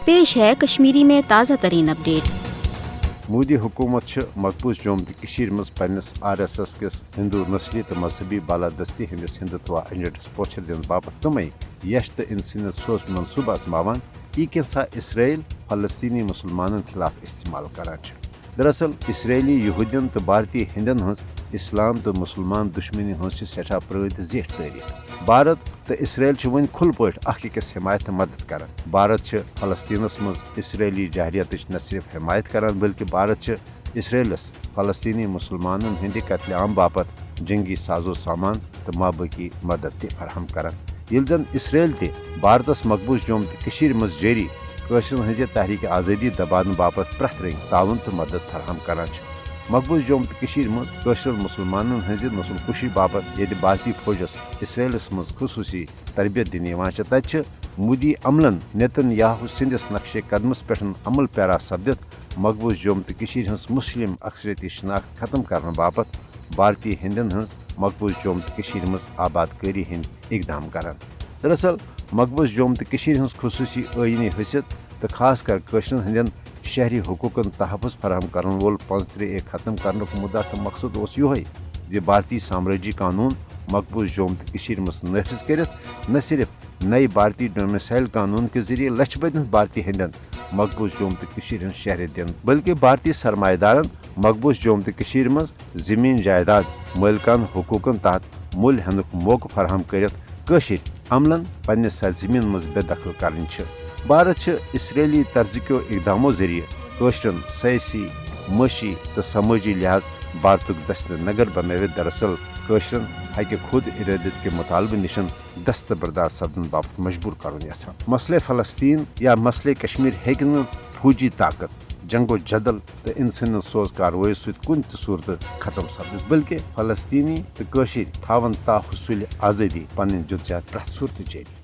پیش ہے کشمیری میں تازہ ترین اپڈیٹ۔ مودی حکومت مقبوض جوم تو مز پنس RSS کس ہندو نسلی تو مذہبی بالادستی ہندس ہندوتوا ایجنڈس پوچھر دن باپت تمے یش تو انسانیت سوز منصوبہ ازماوان یہ کیسا اسرائیل فلسطینی مسلمانن خلاف استعمال کران۔ دراصل اسرائیلی یہودین تو بھارتی ہندن ہز اسلام تو مسلمان دشمنی ہز سٹھا پرت زیٹھ تاریخ۔ بھارت تو اسرائیل ون کھل پہ اخ أکس حمایت مدد کران۔ بھارت فلسطینس مز اسرائیلی جہریت نہ صرف حمایت کران بلکہ بھارت اسرائیلس فلسطینی مسلمانن ہند قتل عام باپت جنگی سازو سامان تو مابقی مدد تہ فراہم کران۔ یل زن اسرائیل تہ بھارتس مقبوض جوم تو مز جاری قشرن ہز تحریک آزادی دبان باپت پریت رنگ تعاون تو مدد فراہم کران۔ مقبوض جوم تو مز قشر مسلمانن ہز نسل کشی باپت یہ بھارتی فوجس اسرائیلس مز خصوصی تربیت دن تت مودی عملن نیتن یاہو سندس نقش قدمس پہ عمل پیرا سپدت مقبوض جوم تو ہز مسلم اکثریتی شناخت ختم کرنے باپت بھارتی ہندن ہز مقبوض جوم تو مز آباد کاری ہند اقدام کران۔ دراصل مقبوض جوم تو ہز خصوصی آئینی حیثیت تو خاص کر قشرن ہندین شہری حقوقن تحفظ فراہم کرن وول 35A ختم کرنے مدعا تو مقصد اس یہ بھارتی سامراجی قانون مقبوض جوم تو مز نافذ کرت نہ صرف نئے بھارتی ڈومیسائل قانون کے ذریعے لچھ بدن بھارتی ہندین مقبوض جوم تو ہند شہریت دن بلکہ بھارتی سرمایہ دارن مقبوض جوم تو مز زمین جائیداد مالکان حقوقن تحت مل ہینک موقع فراہم کرت قشر عملن پنس سرزمین مز بے دخل کرن۔ بھارت اسرائیلی طرز کیو اقداموں ذریعے قشرن سیاسی معاشی تو سماجی لحاظ بھارتک دست نگر بنوت دراصل قشرن ہکہ خود ارادت کے مطالبہ نشن دستبردار سپدن باپت مجبور کرن یژھان۔ مسئلہ فلسطین یا مسئلہ کشمیر ہیکہ نہ فوجی طاقت جنگ و جدل تو انسانیت سوز کاروٲیی ست کن تہ صورت ختم سپدت بلکہ فلسطینی تو قشر تھاون تا حصول آزادی پن جدوجہد پرٛٮ۪تھ صورت جاری۔